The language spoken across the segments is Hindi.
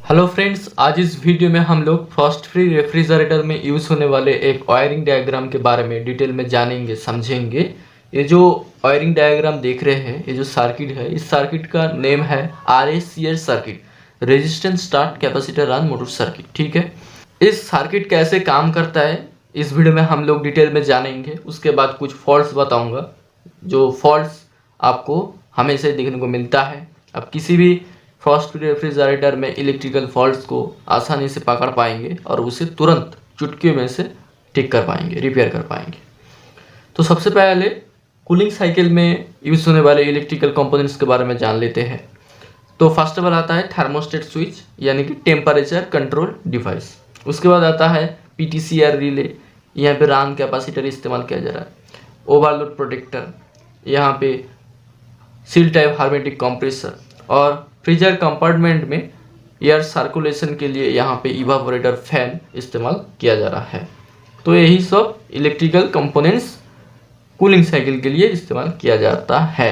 हेलो फ्रेंड्स, आज इस वीडियो में हम लोग फ्रॉस्ट फ्री रेफ्रिजरेटर में यूज़ होने वाले एक वायरिंग डायग्राम के बारे में डिटेल में जानेंगे, समझेंगे। ये जो वायरिंग डायग्राम देख रहे हैं, ये जो सर्किट है, इस सर्किट का नेम है RACS circuit, resistance start capacitor run motor circuit. ठीक है, इस सर्किट कैसे काम करता है इस वीडियो में हम लोग डिटेल में जानेंगे। उसके बाद कुछ फॉल्ट्स बताऊँगा, जो फॉल्ट्स आपको हमेशा देखने को मिलता है। अब किसी भी फ्रॉस्ट फ्री रेफ्रिजरेटर में इलेक्ट्रिकल फॉल्ट्स को आसानी से पकड़ पाएंगे और उसे तुरंत चुटकियों में से ठीक कर पाएंगे, रिपेयर कर पाएंगे। तो सबसे पहले कूलिंग साइकिल में यूज होने वाले इलेक्ट्रिकल कंपोनेंट्स के बारे में जान लेते हैं। तो फर्स्ट ऑफ ऑल आता है थर्मोस्टेट स्विच, यानी कि टेम्परेचर कंट्रोल डिवाइस। उसके बाद आता है PTCR रिले, यहाँ पे रान कैपेसिटर इस्तेमाल किया जा रहा है। ओवरलोड प्रोटेक्टर, यहाँ पे सील टाइप हार्मेटिक कंप्रेसर, और फ्रीजर कंपार्टमेंट में एयर सर्कुलेशन के लिए यहाँ पे इवापोरेटर फैन इस्तेमाल किया जा रहा है। तो यही सब इलेक्ट्रिकल कंपोनेंट्स कूलिंग साइकिल के लिए इस्तेमाल किया जाता है।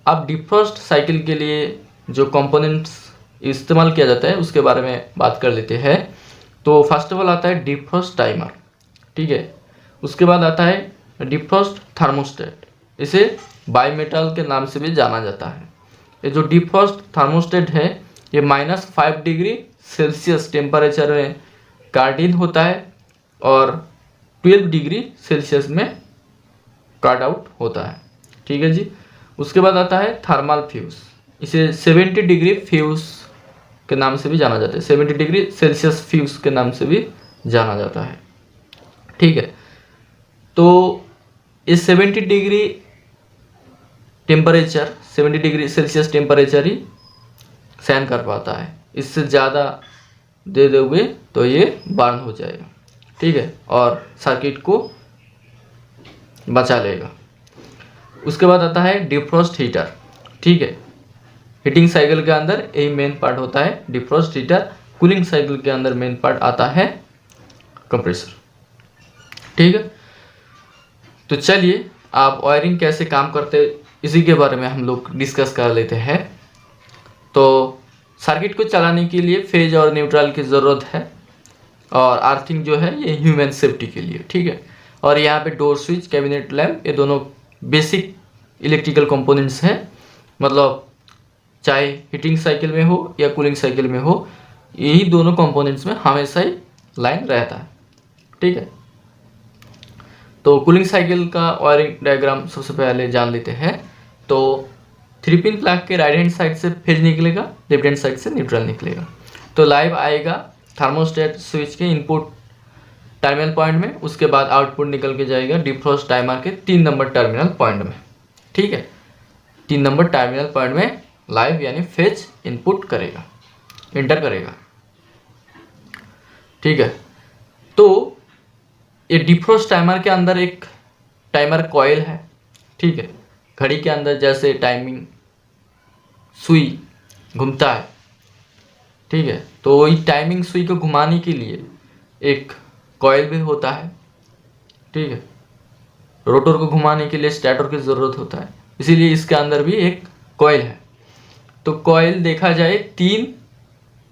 अब डिफ्रॉस्ट साइकिल के लिए जो कंपोनेंट्स इस्तेमाल किया जाता है उसके बारे में बात कर लेते हैं। तो फर्स्ट ऑफ ऑल आता है डिफ्रॉस्ट टाइमर, ठीक है। उसके बाद आता है डिफ्रॉस्ट थर्मोस्टेट, इसे बाईमेटल के नाम से भी जाना जाता है। ये जो डिफ्रॉस्ट थर्मोस्टेट है ये -5 डिग्री सेल्सियस टेम्परेचर में कार्ड होता है और 12 डिग्री सेल्सियस में कार्ड आउट होता है, ठीक है जी। उसके बाद आता है थर्मल फ्यूज, इसे 70 डिग्री फ्यूज के नाम से भी जाना जाता है, 70 डिग्री सेल्सियस फ्यूज के नाम से भी जाना जाता है, ठीक है। तो इस 70 degree temperature, 70 degree Celsius temperature ही सहन कर पाता है। इससे ज़्यादा दे दोगे तो ये बर्न हो जाएगा, ठीक है, और सर्किट को बचा लेगा। उसके बाद आता है डिफ्रॉस्ट हीटर, ठीक है। हीटिंग साइकिल के अंदर यही मेन पार्ट होता है डिफ्रॉस्ट हीटर। कूलिंग साइकिल के अंदर मेन पार्ट आता है कंप्रेसर, ठीक है। तो चलिए आप वायरिंग कैसे काम करते इसी के बारे में हम लोग डिस्कस कर लेते हैं। तो सर्किट को चलाने के लिए फेज और न्यूट्रल की ज़रूरत है, और अर्थिंग जो है ये ह्यूमन सेफ्टी के लिए, ठीक है। और यहाँ पे डोर स्विच, कैबिनेट लैम्प, ये दोनों बेसिक इलेक्ट्रिकल कंपोनेंट्स हैं। मतलब चाहे हीटिंग साइकिल में हो या कूलिंग साइकिल में हो, यही दोनों कंपोनेंट्स में हमेशा ही लाइन रहता है, ठीक है। तो कूलिंग साइकिल का वायरिंग डायग्राम सबसे पहले जान लेते हैं। तो 3 पिन प्लग के राइट हैंड साइड से फेज निकलेगा, लेफ्ट हैंड साइड से न्यूट्रल निकलेगा। तो लाइव आएगा थर्मोस्टेट स्विच के इनपुट टर्मिनल पॉइंट में, उसके बाद आउटपुट निकल के जाएगा डिफ्रॉस्ट टाइमर के 3 नंबर टर्मिनल पॉइंट में, ठीक है। 3 नंबर टर्मिनल पॉइंट में लाइव यानी फेज इनपुट करेगा, इंटर करेगा, ठीक है। तो ये डिफ्रॉस्ट टाइमर के अंदर एक टाइमर कॉइल है, ठीक है। घड़ी के अंदर जैसे टाइमिंग सुई घूमता है, ठीक है, तो वही टाइमिंग सुई को घुमाने के लिए एक कॉइल भी होता है, ठीक है। रोटर को घुमाने के लिए स्टेटर की ज़रूरत होता है, इसीलिए इसके अंदर भी एक कॉइल है। तो कॉइल देखा जाए 3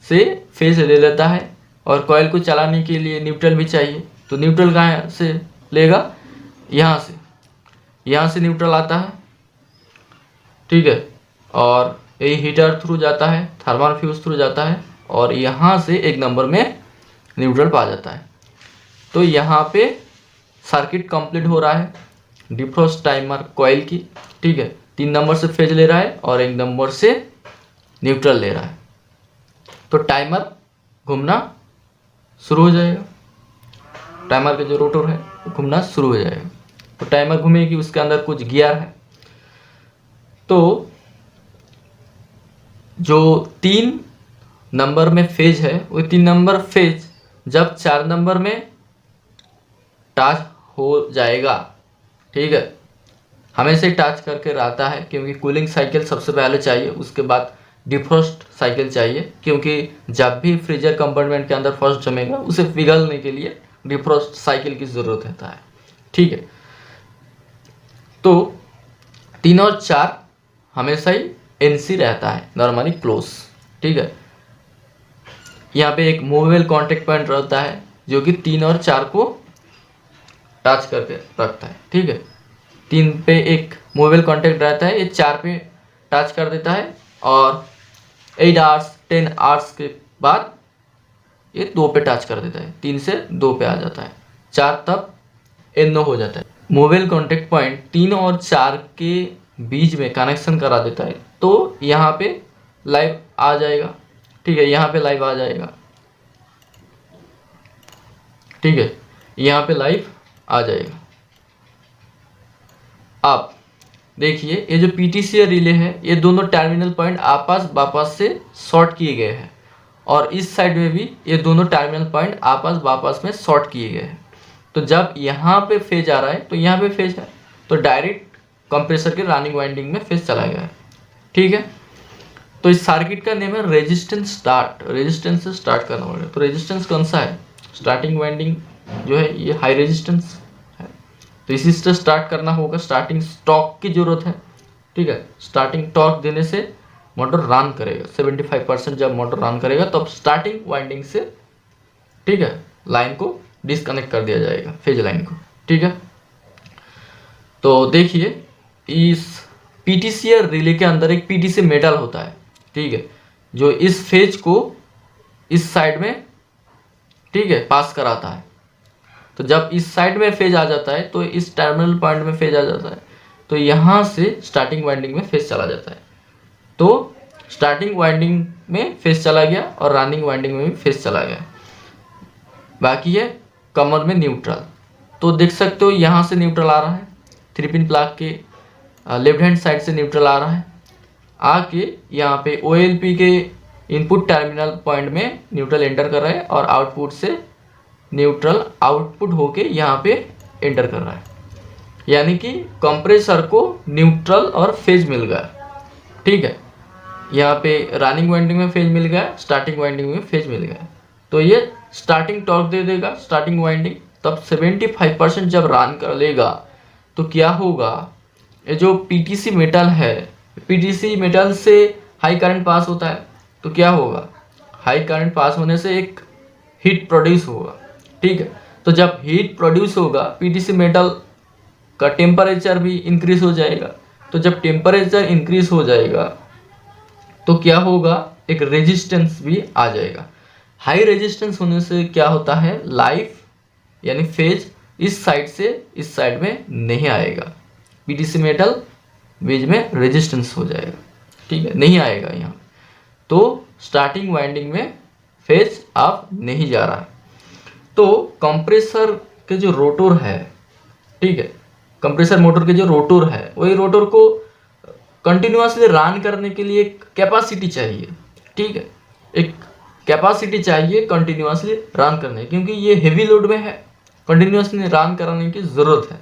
से फेज ले लेता है, और कॉइल को चलाने के लिए न्यूट्रल भी चाहिए। तो न्यूट्रल कहाँ से लेगा? यहाँ से न्यूट्रल आता है, ठीक है। और यही हीटर थ्रू जाता है, थर्मल फ्यूज थ्रू जाता है, और यहाँ से 1 नंबर में न्यूट्रल पा जाता है। तो यहाँ पे सर्किट कंप्लीट हो रहा है डिफ्रॉस्ट टाइमर कॉइल की, ठीक है। 3 नंबर से फेज ले रहा है और 1 नंबर से न्यूट्रल ले रहा है। तो टाइमर घूमना शुरू हो जाएगा, टाइमर का जो रोटर है वो घूमना शुरू हो जाएगा। तो टाइमर घूमेगी, उसके अंदर कुछ गियर है। तो जो 3 नंबर में फेज है, वो 3 नंबर फेज जब 4 नंबर में टच हो जाएगा, ठीक है, हमेशा ही टच करके रहता है, क्योंकि कूलिंग साइकिल सबसे पहले चाहिए, उसके बाद डिफ्रॉस्ट साइकिल चाहिए। क्योंकि जब भी फ्रीजर कंपार्टमेंट के अंदर फर्स्ट जमेगा, उसे पिघलने के लिए डिफ्रॉस्ट साइकिल की ज़रूरत होता है, ठीक है। तो 3 और 4 हमेशा ही NC रहता है, नॉर्मली क्लोज, ठीक है। यहाँ पे एक मूवेबल कांटेक्ट पॉइंट रहता है जो कि 3 और 4 को टच करके रखता है। ठीक है, 3 पे एक मूवेबल कांटेक्ट रहता है, ये 4 पे टच कर देता है और 8 आवर्स 10 आवर्स के बाद ये 2 पे टच कर देता है, 3 से 2 पे आ जाता है, 4 तब NO हो जाता है। मूवेबल कांटेक्ट पॉइंट 3 और 4 के बीच में कनेक्शन करा देता है, तो यहाँ पे लाइव आ जाएगा। ठीक है, यहाँ पे लाइव आ जाएगा। ठीक है, यहाँ पे लाइव आ जाएगा। आप देखिए ये जो PTC रिले है, ये दोनों टर्मिनल पॉइंट आपस वापस से शॉर्ट किए गए हैं और इस साइड में भी ये दोनों टर्मिनल पॉइंट आपस वापस में शॉर्ट किए गए हैं। तो जब यहाँ पे फेज आ रहा है तो यहाँ पे फेज है, तो डायरेक्ट कंप्रेसर के रनिंग वाइंडिंग में फेज चला गया है। ठीक है, तो इस सर्किट का नेम है रेजिस्टेंस स्टार्ट। रेजिस्टेंस से स्टार्ट करना पड़ेगा। तो रेजिस्टेंस कौन सा है? स्टार्टिंग वाइंडिंग जो है ये हाई रेजिस्टेंस है, तो इसी से स्टार्ट करना होगा। स्टार्टिंग टॉर्क की जरूरत है। ठीक है, स्टार्टिंग टॉर्क देने से मोटर रन करेगा। 75% जब मोटर रन करेगा तब स्टार्टिंग वाइंडिंग से, ठीक है, लाइन को डिस्कनेक्ट कर दिया जाएगा, फेज लाइन को। ठीक है, तो देखिए इस PTC रिले के अंदर एक PTC मेटल होता है। ठीक है, जो इस फेज को इस साइड में, ठीक है, पास कराता है। तो जब इस साइड में फेज आ जाता है तो इस टर्मिनल पॉइंट में फेज आ जाता है, तो यहाँ से स्टार्टिंग वाइंडिंग में फेज चला जाता है। तो स्टार्टिंग वाइंडिंग में फेज चला गया और रनिंग वाइंडिंग में भी फेज चला गया। बाकी है कमर में न्यूट्रल। तो देख सकते हो यहाँ से न्यूट्रल आ रहा है, 3 पिन प्लग के लेफ्ट हैंड साइड से न्यूट्रल आ रहा है, आके यहाँ पे OLP के इनपुट टर्मिनल पॉइंट में न्यूट्रल एंटर कर रहा है और आउटपुट से न्यूट्रल आउटपुट होके यहाँ पे एंटर कर रहा है। यानी कि कंप्रेसर को न्यूट्रल और फेज मिल गया। ठीक है, यहाँ पे रनिंग वाइंडिंग में फेज मिल गया, स्टार्टिंग वाइंडिंग में फेज मिल गया। तो ये स्टार्टिंग टॉर्क दे देगा स्टार्टिंग वाइंडिंग। तब 75% जब रन कर लेगा तो क्या होगा, ये जो PTC मेटल है, PTC मेटल से हाई करंट पास होता है, तो क्या होगा, हाई करंट पास होने से एक हीट प्रोड्यूस होगा। ठीक है, तो जब हीट प्रोड्यूस होगा PTC मेटल का टेम्परेचर भी इंक्रीज हो जाएगा। तो जब टेम्परेचर इंक्रीज हो जाएगा तो क्या होगा, एक रेजिस्टेंस भी आ जाएगा। हाई रेजिस्टेंस होने से क्या होता है, लाइफ यानी फेज इस साइड से इस साइड में नहीं आएगा, PTC मेटल बीच में रेजिस्टेंस हो जाएगा। ठीक है, नहीं आएगा यहाँ। तो स्टार्टिंग वाइंडिंग में फेज अब नहीं जा रहा है। तो कंप्रेसर के जो रोटर है, ठीक है, कंप्रेसर मोटर के जो रोटर है, वही रोटर को कंटिन्यूअसली रन करने के लिए एक कैपेसिटी चाहिए। ठीक है, एक कैपेसिटी चाहिए कंटिन्यूअसली रन करने, क्योंकि ये हेवी लोड में है, कंटिन्यूअसली रन कराने की ज़रूरत है।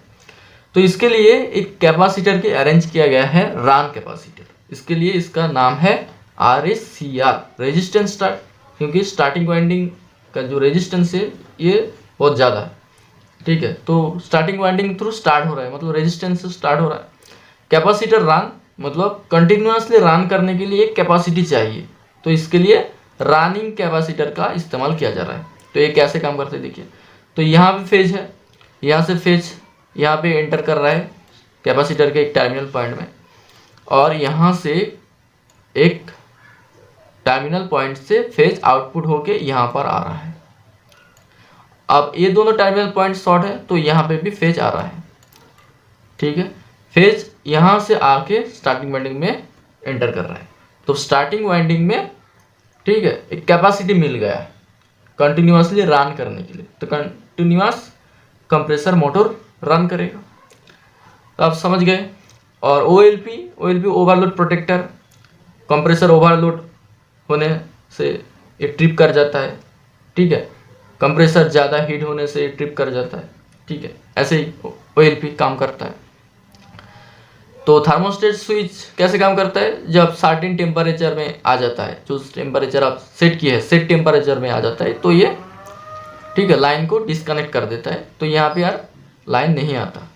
तो इसके लिए एक कैपेसिटर के अरेंज किया गया है, रन कैपेसिटर। इसके लिए इसका नाम है RSCR, रेजिस्टेंस स्टार्ट, क्योंकि स्टार्टिंग वाइंडिंग का जो रेजिस्टेंस है ये बहुत ज़्यादा है। ठीक है, तो स्टार्टिंग वाइंडिंग थ्रू स्टार्ट हो रहा है, मतलब रेजिस्टेंस से स्टार्ट हो रहा है। कैपेसिटर रन मतलब कंटिन्यूअसली रन करने के लिए एक कैपेसिटी चाहिए, तो इसके लिए रनिंग कैपेसिटर का इस्तेमाल किया जा रहा है। तो ये कैसे काम करते हैं देखिए। तो यहाँ पे फेज है, यहाँ से फेज यहाँ पे एंटर कर रहा है कैपेसिटर के एक टर्मिनल पॉइंट में, और यहाँ से एक टर्मिनल पॉइंट से फेज आउटपुट होके यहाँ पर आ रहा है। अब ये दोनों टर्मिनल पॉइंट शॉर्ट है, तो यहाँ पे भी फेज आ रहा है। ठीक है, फेज यहाँ से आके स्टार्टिंग वाइंडिंग में एंटर कर रहा है। तो स्टार्टिंग वाइंडिंग में, ठीक है, एक कैपेसिटी मिल गया है कंटिन्यूअसली रन करने के लिए। तो कंटिन्यूअस कंप्रेसर मोटर रन करेगा। तो आप समझ गए। और OLP overload protector, compressor overload होने से ये ट्रिप कर जाता है। ठीक है, कंप्रेसर ज़्यादा हीट होने से ये ट्रिप कर जाता है। ठीक है, ऐसे ही OLP काम करता है। तो थर्मोस्टेट स्विच कैसे काम करता है, जब सर्टेन टेम्परेचर में आ जाता है, जो टेम्परेचर आप सेट किए है, सेट टेम्परेचर में आ जाता है, तो ये, ठीक है, लाइन को डिस्कनेक्ट कर देता है। तो यहाँ पे यार लाइन नहीं आता,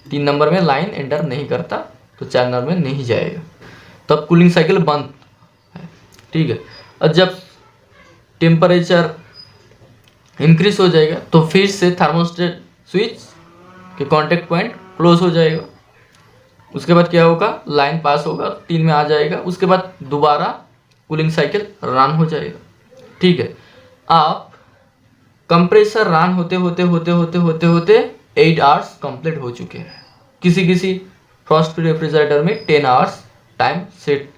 3 नंबर में लाइन एंटर नहीं करता, तो 4 नंबर में नहीं जाएगा, तब कूलिंग साइकिल बंद है। ठीक है, और जब टेम्परेचर इंक्रीज हो जाएगा तो फिर से थर्मोस्टेट स्विच के कांटेक्ट पॉइंट क्लोज हो जाएगा। उसके बाद क्या होगा, लाइन पास होगा, 3 में आ जाएगा। उसके बाद दोबारा कूलिंग साइकिल रन हो जाएगा। ठीक है, आप कंप्रेसर रन होते होते होते होते होते होते 8 आवर्स कंप्लीट हो चुके हैं। किसी किसी फ्रॉस्ट फ्री रेफ्रिजरेटर में 10 आवर्स टाइम सेट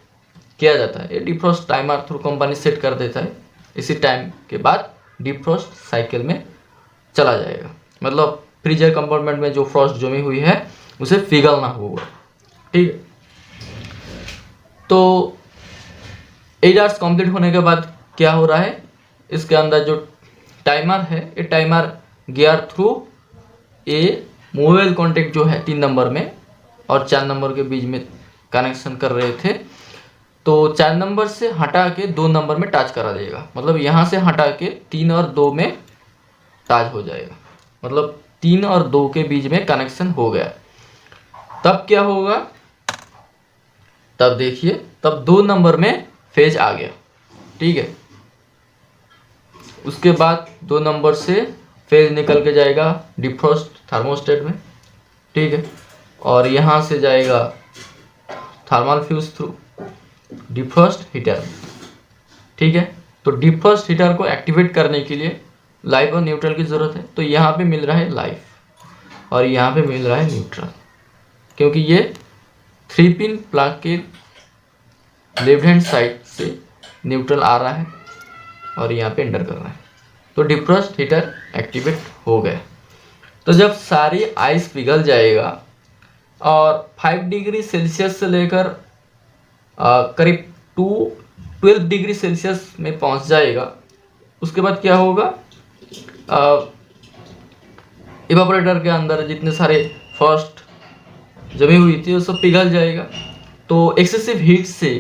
किया जाता है। ये defrost timer through company set कर देता है। इसी टाइम के बाद डिफ्रॉस्ट साइकिल में चला जाएगा, मतलब फ्रीजर कंपार्टमेंट में जो फ्रॉस्ट जमी हुई है उसे पिघलना होगा। ठीक है, तो 8 आवर्स कंप्लीट होने के बाद क्या हो रहा है, इसके अंदर जो टाइमर है, ये timer gear through a movable contact जो है 3 नंबर में और 4 नंबर के बीच में कनेक्शन कर रहे थे, तो 4 नंबर से हटा के 2 नंबर में टच करा देगा। मतलब यहाँ से हटा के 3 और 2 में टच हो जाएगा, मतलब 3 और 2 के बीच में कनेक्शन हो गया। तब क्या होगा, तब देखिए, तब 2 नंबर में फेज आ गया। ठीक है, उसके बाद 2 नंबर से फेज निकल के जाएगा डिफ्रॉस्ट थर्मोस्टेट में। ठीक है, और यहाँ से जाएगा thermal fuse through defrost heater. ठीक है, तो डिफ्रॉस्ट हीटर को एक्टिवेट करने के लिए लाइव और न्यूट्रल की ज़रूरत है। तो यहाँ पे मिल रहा है लाइव और यहाँ पे मिल रहा है न्यूट्रल, क्योंकि ये 3 पिन प्लग के लेफ्ट हैंड साइड से न्यूट्रल आ रहा है और यहाँ पे एंटर कर रहा है। तो डिफ्रॉस्ट हीटर एक्टिवेट हो गया। तो जब सारी आइस पिघल जाएगा और 5 डिग्री सेल्सियस से लेकर करीब 12 डिग्री सेल्सियस में पहुंच जाएगा, उसके बाद क्या होगा, इवापोरेटर के अंदर जितने सारे फ्रॉस्ट जमी हुई थी वो सब पिघल जाएगा। तो एक्सेसिव हीट से,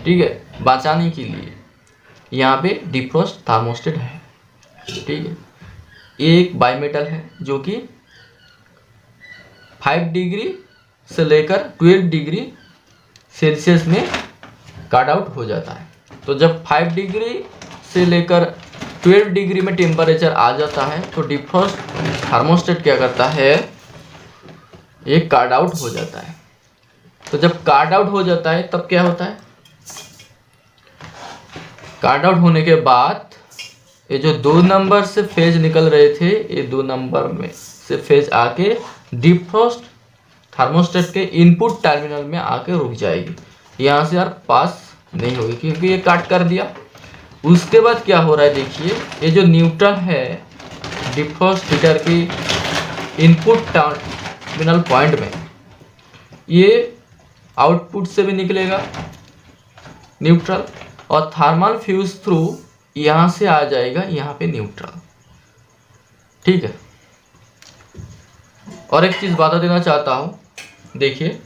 ठीक है, बचाने के लिए यहाँ पे डिफ्रॉस्ट थर्मोस्टेट है। ठीक है, एक बाईमेटल है जो कि 5 डिग्री से लेकर 12 डिग्री सेल्सियस में कट आउट हो जाता है। तो जब 5 डिग्री से लेकर 12 डिग्री में टेम्परेचर आ जाता है तो डिफ्रॉस्ट थर्मोस्टेट क्या करता है, ये कट आउट हो जाता है। तो जब कट आउट हो जाता है तब क्या होता है, कट आउट होने के बाद ये जो 2 नंबर से फेज निकल रहे थे, ये 2 नंबर में से फेज आके डिफ्रॉस्ट थर्मोस्टेट के इनपुट टर्मिनल में आके रुक जाएगी। यहाँ से यार पास नहीं होगी क्योंकि ये कट कर दिया। उसके बाद क्या हो रहा है, देखिए, ये जो न्यूट्रल है डिफ्रॉस्ट हीटर की इनपुट टर्मिनल पॉइंट में, ये आउटपुट से भी निकलेगा न्यूट्रल और थर्मल फ्यूज थ्रू यहाँ से आ जाएगा यहाँ पे न्यूट्रल। ठीक है, और एक चीज़ बता देना चाहता हूँ, देखिए,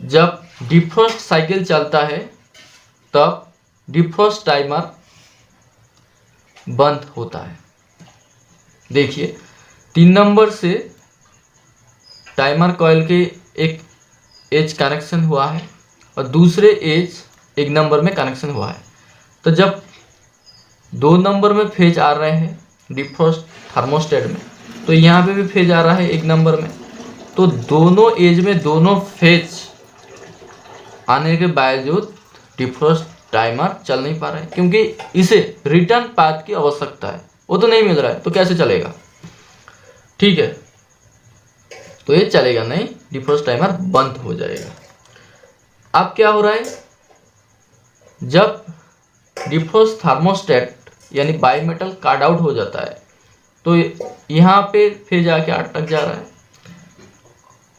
जब डिफ्रॉस्ट साइकिल चलता है तब डिफ्रॉस्ट टाइमर बंद होता है। देखिए, 3 नंबर से टाइमर कॉइल के एक एज कनेक्शन हुआ है और दूसरे एज 1 नंबर में कनेक्शन हुआ है। तो जब 2 नंबर में फेज आ रहे हैं डिफ्रॉस्ट थर्मोस्टेट में, तो यहाँ पे भी फेज आ रहा है 1 नंबर में। तो दोनों एज में दोनों फेज आने के बावजूद डिफ्रॉस्ट टाइमर चल नहीं पा रहा है, क्योंकि इसे रिटर्न पाथ की आवश्यकता है, वो तो नहीं मिल रहा है, तो कैसे चलेगा। ठीक है, तो ये चलेगा नहीं, डिफ्रॉस्ट टाइमर बंद हो जाएगा। अब क्या हो रहा है, जब डिफ्रॉस्ट थर्मोस्टेट यानी बाईमेटल कट आउट हो जाता है तो यहाँ पे फेज आके अटक जा रहा है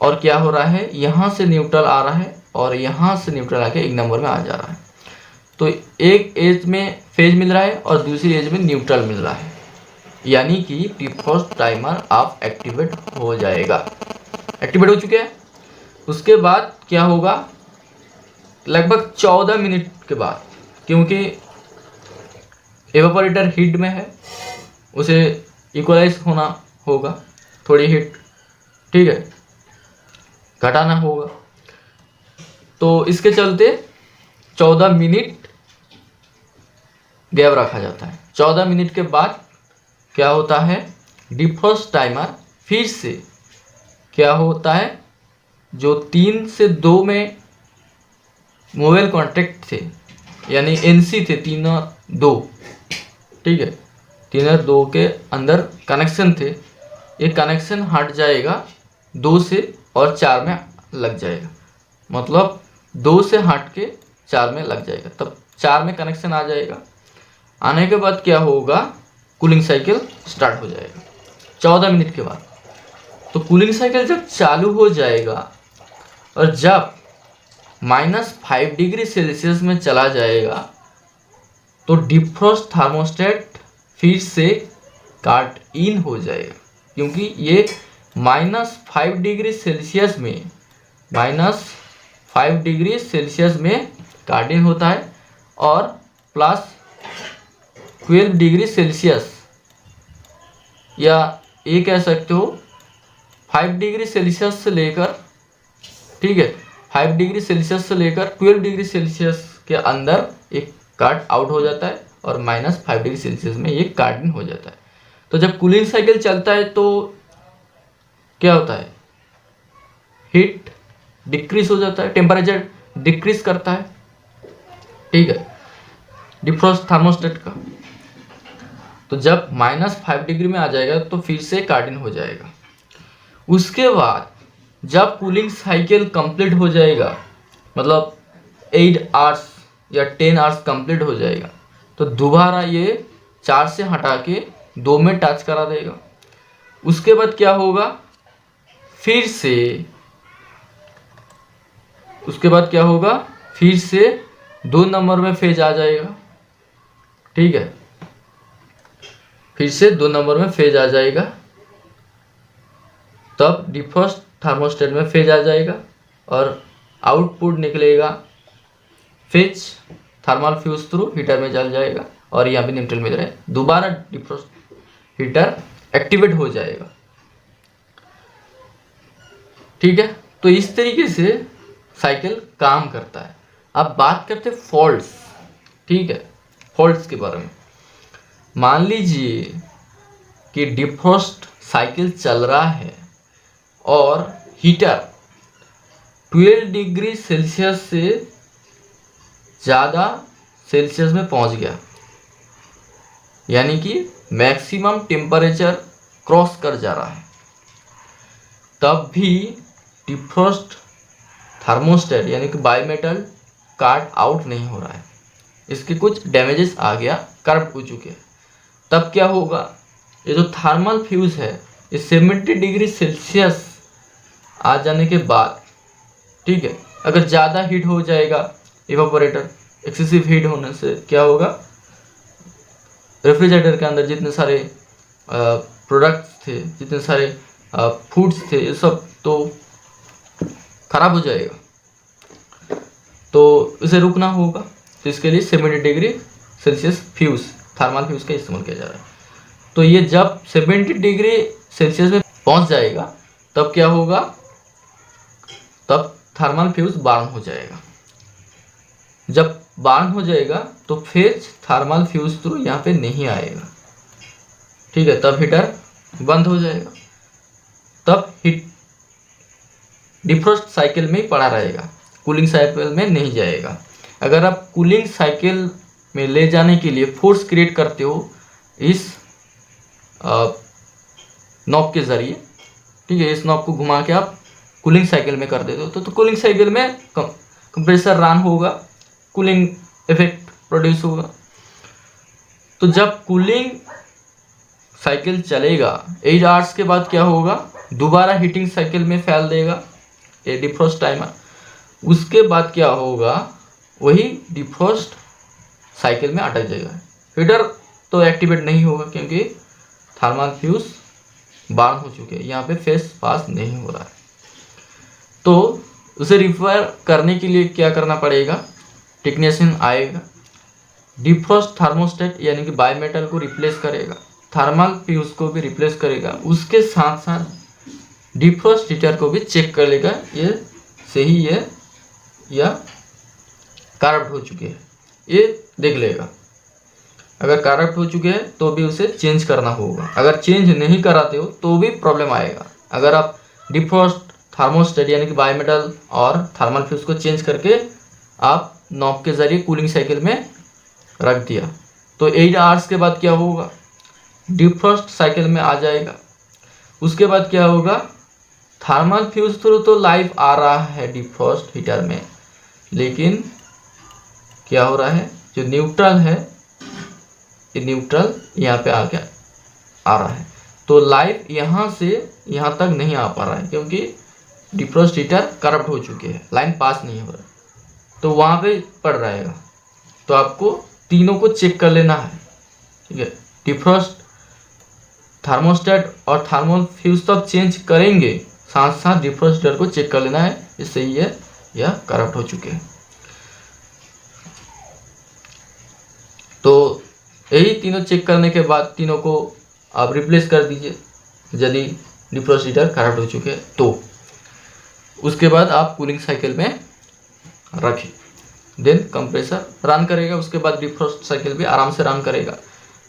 और क्या हो रहा है, यहाँ से न्यूट्रल आ रहा है और यहाँ से न्यूट्रल आके 1 नंबर में आ जा रहा है। तो एक एज में फेज मिल रहा है और दूसरी एज में न्यूट्रल मिल रहा है, यानी कि डिफ्रॉस्ट टाइमर आप एक्टिवेट हो जाएगा। एक्टिवेट हो चुके हैं। उसके बाद क्या होगा, लगभग 14 मिनट के बाद, क्योंकि एवापोरेटर हीट में है, उसे इक्वलाइज होना होगा, थोड़ी हीट, ठीक है, घटाना होगा। तो इसके चलते 14 मिनट गैप रखा जाता है। 14 मिनट के बाद क्या होता है, डिफ्रॉस्ट टाइमर फिर से क्या होता है, जो 3 से 2 में मोबाइल कॉन्टैक्ट थे यानी NC थे 3 और 2, ठीक है, 3 और 2 के अंदर कनेक्शन थे, ये कनेक्शन हट जाएगा 2 से और 4 में लग जाएगा, मतलब 2 से हट के 4 में लग जाएगा, तब 4 में कनेक्शन आ जाएगा। आने के बाद क्या होगा, कूलिंग साइकिल स्टार्ट हो जाएगा 14 मिनट के बाद। तो कूलिंग साइकिल जब चालू हो जाएगा और जब -5 डिग्री सेल्सियस में चला जाएगा तो डिफ्रॉस्ट थर्मोस्टेट फिर से काट इन हो जाएगा, क्योंकि ये -5 डिग्री सेल्सियस में -5 डिग्री सेल्सियस में काट इन होता है और +12 डिग्री सेल्सियस, या ये कह सकते हो 5 डिग्री सेल्सियस से लेकर, ठीक है, 5 डिग्री सेल्सियस से लेकर 12 डिग्री सेल्सियस के अंदर एक काट आउट हो जाता है और -5 डिग्री सेल्सियस में ये काट इन हो जाता है। तो जब कूलिंग साइकिल चलता है तो क्या होता है, हीट डिक्रीज हो जाता है, टेम्परेचर डिक्रीज करता है, ठीक है, डिफ्रॉस्ट थर्मोस्टेट का। तो जब -5 डिग्री में आ जाएगा तो फिर से काट इन हो जाएगा। उसके बाद जब कूलिंग साइकिल कंप्लीट हो जाएगा, मतलब 8 आवर्स या 10 आवर्स कंप्लीट हो जाएगा, तो दोबारा ये 4 से हटा के 2 में टच करा देगा। उसके बाद क्या होगा, फिर से 2 नंबर में फेज आ जाएगा, ठीक है, फिर से 2 नंबर में फेज आ जाएगा, तब डिफ्रॉस्ट थर्मोस्टेट में फेज आ जाएगा और आउटपुट निकलेगा phase thermal fuse through heater में चल जाएगा और यहाँ पे न्यूट्रल में रहे, दोबारा डिफ्रॉस्ट हीटर एक्टिवेट हो जाएगा, ठीक है। तो इस तरीके से साइकिल काम करता है। अब बात करते हैं फॉल्ट्स, ठीक है, फॉल्ट्स के बारे में। मान लीजिए कि डिफ्रॉस्ट साइकिल चल रहा है और हीटर 12 डिग्री सेल्सियस से ज़्यादा सेल्सियस में पहुंच गया, यानी कि मैक्सिमम टेम्परेचर क्रॉस कर जा रहा है, तब भी डिफ्रॉस्ट थर्मोस्टेट यानी कि बाईमेटल काट आउट नहीं हो रहा है, इसके कुछ डैमेजेस आ गया, करप्ट हो चुके हैं। तब क्या होगा, ये जो थर्मल फ्यूज है ये 70 डिग्री सेल्सियस आ जाने के बाद, ठीक है, अगर ज़्यादा हीट हो जाएगा इवापोरेटर, एक्सेसिव हीट होने से क्या होगा, रेफ्रिजरेटर के अंदर जितने सारे प्रोडक्ट्स थे, जितने सारे फूड्स थे, ये सब तो खराब हो जाएगा, तो इसे रुकना होगा। तो इसके लिए 70 degree Celsius fuse, thermal fuse का इस्तेमाल किया जा रहा है। तो ये जब 70 डिग्री सेल्सियस में पहुंच जाएगा तब क्या होगा, तब थर्मल फ्यूज बर्न हो जाएगा। जब बर्न हो जाएगा तो फेज थर्मल फ्यूज थ्रू यहाँ पे नहीं आएगा, ठीक है, तब हीटर बंद हो जाएगा, तब हीट डिफ्रॉस्ट साइकिल में ही पड़ा रहेगा, कूलिंग साइकिल में नहीं जाएगा। अगर आप कूलिंग साइकिल में ले जाने के लिए फोर्स क्रिएट करते हो इस नॉब के ज़रिए, ठीक है, इस नॉब को घुमा के आप कूलिंग साइकिल में कर देते हो तो कूलिंग साइकिल में कंप्रेसर रन होगा, कूलिंग इफेक्ट प्रोड्यूस होगा। तो जब कूलिंग साइकिल चलेगा 8 आवर्स के बाद क्या होगा, दोबारा हीटिंग साइकिल में फैल देगा ये डिफ्रॉस्ट टाइमर। उसके बाद क्या होगा, वही डिफ्रॉस्ट साइकिल में अटक जाएगा, हीटर तो एक्टिवेट नहीं होगा क्योंकि थर्मल फ्यूज बर्न हो चुके हैं, यहाँ पे फेस पास नहीं हो रहा है। तो उसे रिपेयर करने के लिए क्या करना पड़ेगा, टेक्नीशियन आएगा, डिफ्रॉस्ट थर्मोस्टेट यानी कि बाईमेटल को रिप्लेस करेगा, थर्मल फ्यूज को भी रिप्लेस करेगा, उसके साथ साथ डिफ्रॉस्ट हीटर को भी चेक कर लेगा ये सही है या करप्ट हो चुके हैं, ये देख लेगा। अगर करप्ट हो चुके हैं तो भी उसे चेंज करना होगा। अगर चेंज नहीं कराते हो तो भी प्रॉब्लम आएगा। अगर आप डिफ्रॉस्ट, थर्मोस्टेट यानी कि बायोमेटल और थर्मल फ्यूज को चेंज करके आप नॉब के ज़रिए कूलिंग साइकिल में रख दिया तो 8 आवर्स के बाद क्या होगा, डिफ्रॉस्ट साइकिल में आ जाएगा। उसके बाद क्या होगा, थर्मल फ्यूज थ्रू तो लाइव आ रहा है डिफ्रॉस्ट हीटर में, लेकिन क्या हो रहा है, जो न्यूट्रल है ये न्यूट्रल यहाँ पे आ रहा है तो लाइव यहाँ से यहाँ तक नहीं आ पा रहा है क्योंकि डिफ्रॉस्ट हीटर करप्ट हो चुके हैं, लाइन पास नहीं हो रहा है तो वहाँ पे पड़ रहेगा। तो आपको तीनों को चेक कर लेना है, ठीक है। डिफ्रॉस्ट, थर्मोस्टेट और थर्मल फ्यूज तो आप चेंज करेंगे, साथ साथ डिफ्रॉस्ट हीटर को चेक कर लेना है, ये सही है या करप्ट हो चुके हैं। तो यही तीनों चेक करने के बाद तीनों को आप रिप्लेस कर दीजिए यदि डिफ्रॉस्ट हीटर करप्ट हो चुके हैं तो। उसके बाद आप कूलिंग साइकिल में रखें, देन कंप्रेसर रन करेगा। उसके बाद डिफ्रॉस्ट साइकिल भी आराम से रन करेगा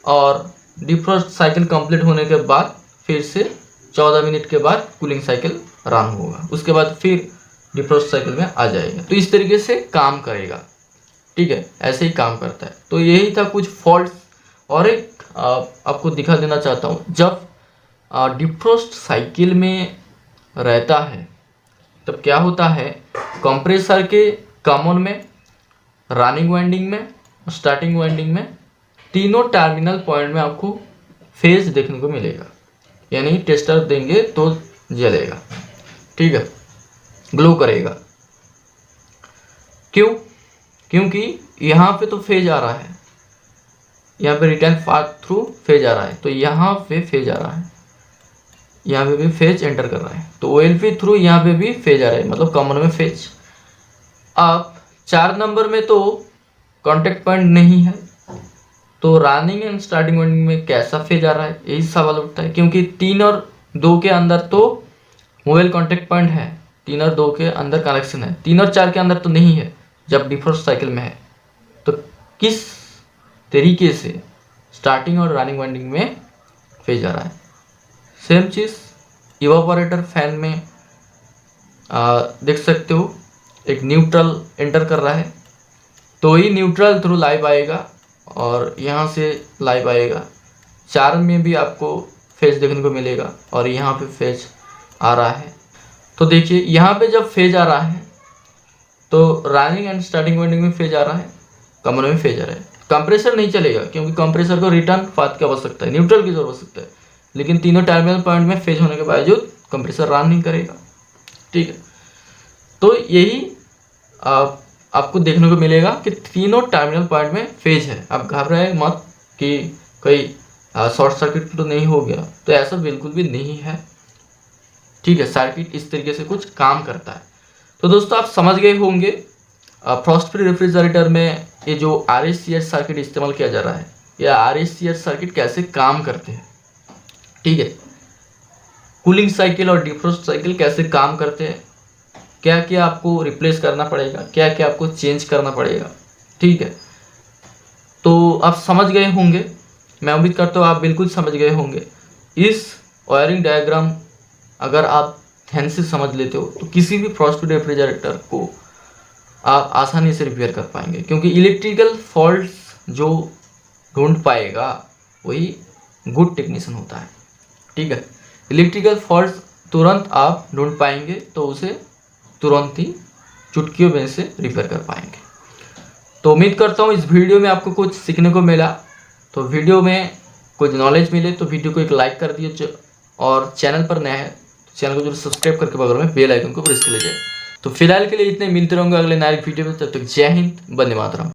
और डिफ्रॉस्ट साइकिल कंप्लीट होने के बाद फिर से 14 मिनट के बाद कूलिंग साइकिल रन होगा। उसके बाद फिर डिफ्रॉस्ट साइकिल में आ जाएगा। तो इस तरीके से काम करेगा, ठीक है, ऐसे ही काम करता है। तो यही था कुछ फॉल्ट। और एक आपको दिखा देना चाहता हूँ, जब डिफ्रॉस्ट साइकिल में रहता है तब क्या होता है, कंप्रेसर के कॉमन में, रनिंग वाइंडिंग में, स्टार्टिंग वाइंडिंग में, तीनों टर्मिनल पॉइंट में आपको फेज देखने को मिलेगा, यानी टेस्टर देंगे तो जलेगा, ठीक है, ग्लो करेगा। क्यों? क्योंकि यहाँ पे तो फेज आ रहा है, यहाँ पे रिटर्न पाथ थ्रू फेज आ रहा है, तो यहाँ पे फेज आ रहा है, यहाँ पे भी फेज एंटर कर रहा है, तो OLP थ्रू यहाँ पे भी फेज आ रहा है, मतलब कॉमन में फेज। अब 4 नंबर में तो कांटेक्ट पॉइंट नहीं है, तो रनिंग एंड स्टार्टिंग वाइंडिंग में कैसा फेज आ रहा है, यही सवाल उठता है। क्योंकि 3 और 2 के अंदर तो मोबाइल कांटेक्ट पॉइंट है, 3 और 2 के अंदर कनेक्शन है, 3 और 4 के अंदर तो नहीं है जब डिफ्रॉस्ट साइकिल में है। तो किस तरीके से स्टार्टिंग और रनिंग वाइंडिंग में फेज आ रहा है। सेम चीज़ इवापोरेटर फैन में देख सकते हो, एक न्यूट्रल एंटर कर रहा है तो ही न्यूट्रल थ्रू लाइव आएगा और यहाँ से लाइव आएगा। 4 में भी आपको फेज देखने को मिलेगा और यहाँ पे फेज आ रहा है। तो देखिए यहाँ पे जब फेज आ रहा है तो रनिंग एंड स्टार्टिंग वाइंडिंग में फेज आ रहा है, कॉमन में फेज आ रहा है। कंप्रेसर नहीं चलेगा क्योंकि कंप्रेसर को रिटर्न पाथ की आवश्यकता है, न्यूट्रल की आवश्यकता है, लेकिन तीनों टर्मिनल पॉइंट में फेज होने के बावजूद कंप्रेसर रन नहीं करेगा, ठीक है। तो यही आपको देखने को मिलेगा कि तीनों टर्मिनल पॉइंट में फेज है। आप घबराए मत कि कोई शॉर्ट सर्किट तो नहीं हो गया, तो ऐसा बिल्कुल भी नहीं है, ठीक है। सर्किट इस तरीके से कुछ काम करता है। तो दोस्तों आप समझ गए होंगे फ्रॉस्ट फ्री रेफ्रिजरेटर में ये जो RSCH सर्किट इस्तेमाल किया जा रहा है, या RSCH सर्किट कैसे काम करते हैं, ठीक है। कूलिंग साइकिल और डिफ्रॉस्ट साइकिल कैसे काम करते हैं, क्या क्या आपको रिप्लेस करना पड़ेगा, क्या क्या आपको चेंज करना पड़ेगा, ठीक है। तो आप समझ गए होंगे, मैं उम्मीद करता हूँ आप बिल्कुल समझ गए होंगे। इस वायरिंग डायग्राम अगर आप ध्यान से समझ लेते हो तो किसी भी फ्रॉस्ट फ्री रेफ्रिजरेटर को आप आसानी से रिपेयर कर पाएंगे, क्योंकि इलेक्ट्रिकल फॉल्ट्स जो ढूंढ पाएगा वही गुड टेक्नीशियन होता है, ठीक है। इलेक्ट्रिकल फॉल्ट्स तुरंत आप ढूंढ पाएंगे तो उसे तुरंत ही चुटकियों में से रिपेयर कर पाएंगे। तो उम्मीद करता हूँ इस वीडियो में आपको कुछ सीखने को मिला। तो वीडियो में कुछ नॉलेज मिले तो वीडियो को एक लाइक कर दिए, और चैनल पर नया है तो चैनल को जरूर सब्सक्राइब करके बगल में बेल आइकन को प्रेस कर लीजिए। तो फिलहाल के लिए इतने, मिलते रहूंगा अगले नए वीडियो में। तब तक जय हिंद, वंदे मातरम।